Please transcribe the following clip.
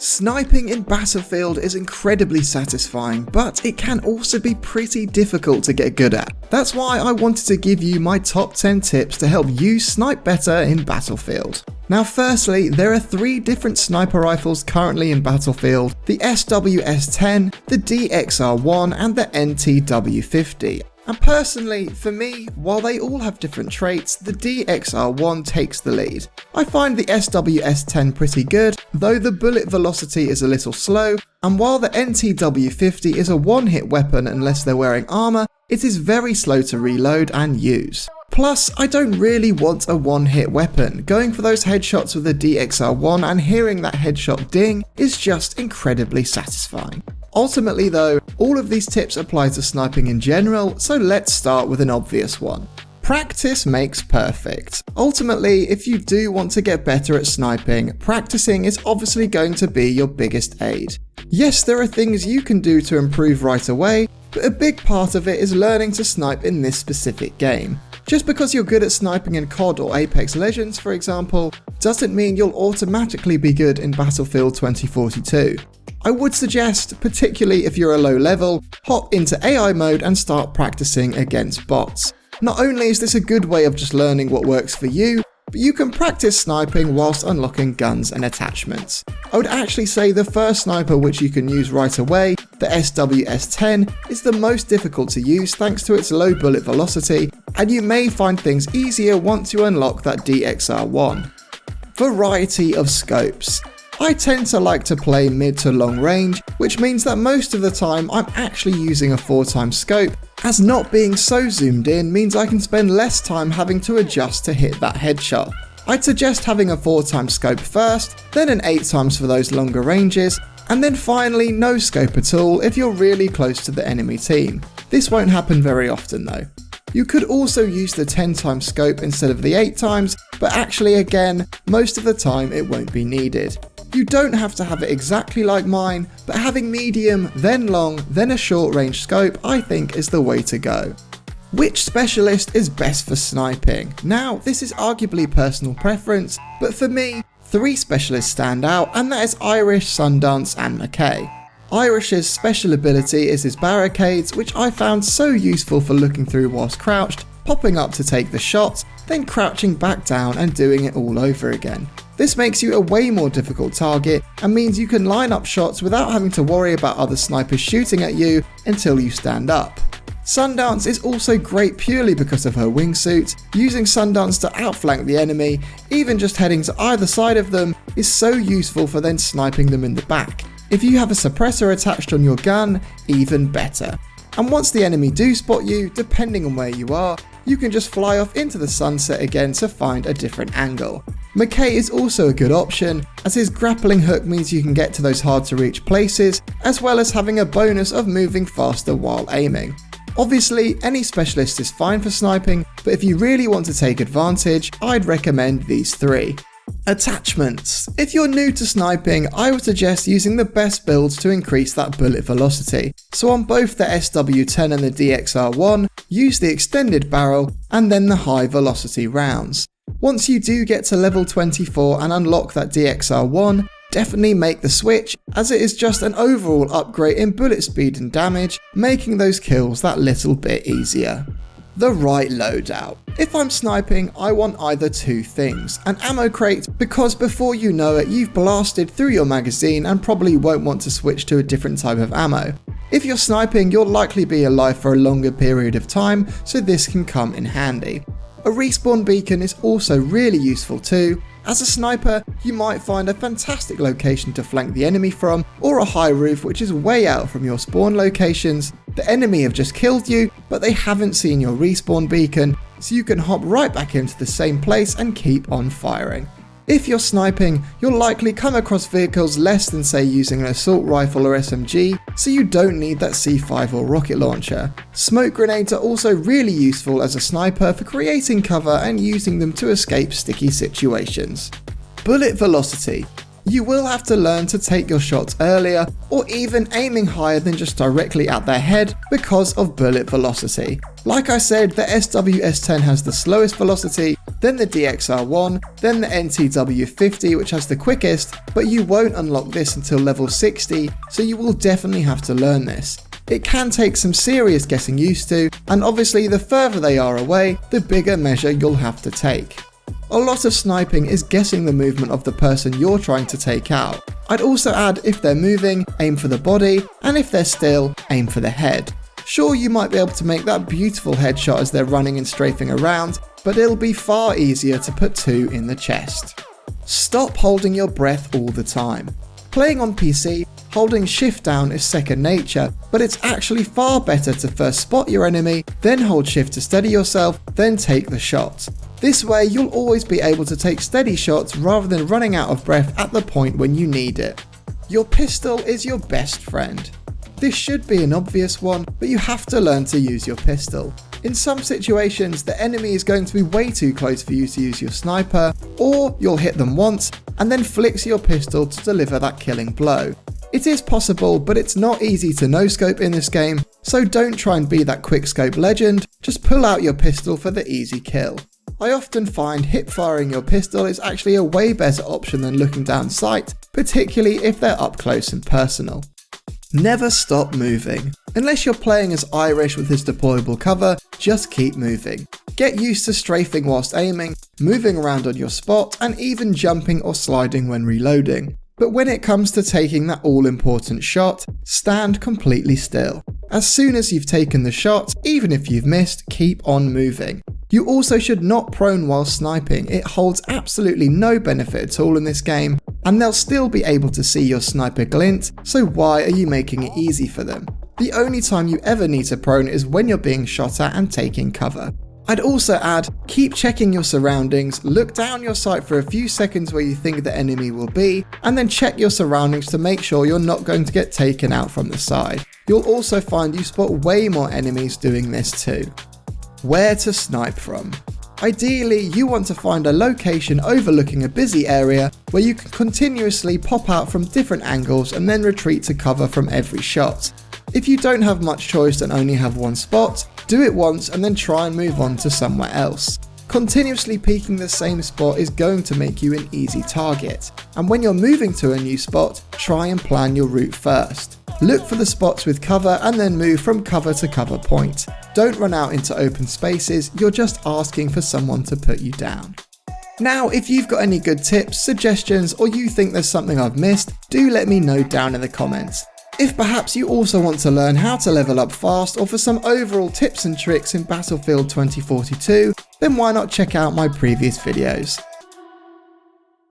Sniping in Battlefield is incredibly satisfying, but it can also be pretty difficult to get good at. That's why I wanted to give you my top 10 tips to help you snipe better in Battlefield. Now firstly, there are 3 different sniper rifles currently in Battlefield: the SWS-10, the DXR-1 and the NTW-50. And personally, for me, while they all have different traits, the DXR-1 takes the lead. I find the SWS-10 pretty good, though the bullet velocity is a little slow, and while the NTW-50 is a one-hit weapon unless they're wearing armour, it is very slow to reload and use. Plus, I don't really want a one-hit weapon. Going for those headshots with the DXR-1 and hearing that headshot ding is just incredibly satisfying. Ultimately though, all of these tips apply to sniping in general, so let's start with an obvious one. Practice makes perfect. Ultimately, if you do want to get better at sniping, practicing is obviously going to be your biggest aid. Yes, there are things you can do to improve right away, but a big part of it is learning to snipe in this specific game. Just because you're good at sniping in COD or Apex Legends, for example, doesn't mean you'll automatically be good in Battlefield 2042. I would suggest, particularly if you're a low level, hop into AI mode and start practicing against bots. Not only is this a good way of just learning what works for you, but you can practice sniping whilst unlocking guns and attachments. I would actually say the first sniper which you can use right away, the SWS-10, is the most difficult to use thanks to its low bullet velocity, and you may find things easier once you unlock that DXR-1. Variety of scopes. I tend to like to play mid to long range, which means that most of the time I'm actually using a 4x scope, as not being so zoomed in means I can spend less time having to adjust to hit that headshot. I'd suggest having a 4x scope first, then an 8x for those longer ranges, and then finally no scope at all if you're really close to the enemy team. This won't happen very often though. You could also use the 10x scope instead of the 8x, but actually again, most of the time it won't be needed. You don't have to have it exactly like mine, but having medium, then long, then a short range scope I think is the way to go. Which specialist is best for sniping? Now, this is arguably personal preference, but for me, 3 specialists stand out, and that is Irish, Sundance and McKay. Irish's special ability is his barricades, which I found so useful for looking through whilst crouched, popping up to take the shot, then crouching back down and doing it all over again. This makes you a way more difficult target and means you can line up shots without having to worry about other snipers shooting at you until you stand up. Sundance is also great purely because of her wingsuit. Using Sundance to outflank the enemy, even just heading to either side of them, is so useful for then sniping them in the back. If you have a suppressor attached on your gun, even better. And once the enemy do spot you, depending on where you are, you can just fly off into the sunset again to find a different angle. McKay is also a good option, as his grappling hook means you can get to those hard to reach places, as well as having a bonus of moving faster while aiming. Obviously, any specialist is fine for sniping, but if you really want to take advantage, I'd recommend these 3. Attachments. If you're new to sniping, I would suggest using the best builds to increase that bullet velocity. So on both the SW10 and the DXR1, use the extended barrel and then the high velocity rounds. Once you do get to level 24 and unlock that DXR1, definitely make the switch, as it is just an overall upgrade in bullet speed and damage, making those kills that little bit easier. The right loadout. If I'm sniping, I want either 2 things: an ammo crate, because before you know it you've blasted through your magazine and probably won't want to switch to a different type of ammo. If you're sniping, you'll likely be alive for a longer period of time, so this can come in handy. A respawn beacon is also really useful too. As a sniper, you might find a fantastic location to flank the enemy from, or a high roof which is way out from your spawn locations. The enemy have just killed you, but they haven't seen your respawn beacon, so you can hop right back into the same place and keep on firing. If you're sniping, you'll likely come across vehicles less than say using an assault rifle or SMG, so you don't need that C5 or rocket launcher. Smoke grenades are also really useful as a sniper for creating cover and using them to escape sticky situations. Bullet velocity. You will have to learn to take your shots earlier, or even aiming higher than just directly at their head because of bullet velocity. Like I said, the SWS-10 has the slowest velocity, then the DXR-1, then the NTW-50 which has the quickest, but you won't unlock this until level 60, so you will definitely have to learn this. It can take some serious getting used to, and obviously the further they are away, the bigger measure you'll have to take. A lot of sniping is guessing the movement of the person you're trying to take out. I'd also add, if they're moving, aim for the body, and if they're still, aim for the head. Sure, you might be able to make that beautiful headshot as they're running and strafing around, but it'll be far easier to put 2 in the chest. Stop holding your breath all the time. Playing on PC, holding shift down is second nature, but it's actually far better to first spot your enemy, then hold shift to steady yourself, then take the shot. This way you'll always be able to take steady shots rather than running out of breath at the point when you need it. Your pistol is your best friend. This should be an obvious one, but you have to learn to use your pistol. In some situations, the enemy is going to be way too close for you to use your sniper, or you'll hit them once and then flicks your pistol to deliver that killing blow. It is possible, but it's not easy to no-scope in this game, so don't try and be that quick-scope legend, just pull out your pistol for the easy kill. I often find hip-firing your pistol is actually a way better option than looking down sight, particularly if they're up close and personal. Never stop moving. Unless you're playing as Irish with his deployable cover, just keep moving. Get used to strafing whilst aiming, moving around on your spot, and even jumping or sliding when reloading. But when it comes to taking that all-important shot, stand completely still. As soon as you've taken the shot, even if you've missed, keep on moving. You also should not prone while sniping. It holds absolutely no benefit at all in this game, and they'll still be able to see your sniper glint, so why are you making it easy for them? The only time you ever need to prone is when you're being shot at and taking cover. I'd also add, keep checking your surroundings, look down your sight for a few seconds where you think the enemy will be, and then check your surroundings to make sure you're not going to get taken out from the side. You'll also find you spot way more enemies doing this too. Where to snipe from. Ideally, you want to find a location overlooking a busy area where you can continuously pop out from different angles and then retreat to cover from every shot. If you don't have much choice and only have one spot, do it once and then try and move on to somewhere else. Continuously peeking the same spot is going to make you an easy target, and when you're moving to a new spot, try and plan your route first. Look for the spots with cover and then move from cover to cover point. Don't run out into open spaces, you're just asking for someone to put you down. Now, if you've got any good tips, suggestions, or you think there's something I've missed, do let me know down in the comments. If perhaps you also want to learn how to level up fast, or for some overall tips and tricks in Battlefield 2042, then why not check out my previous videos.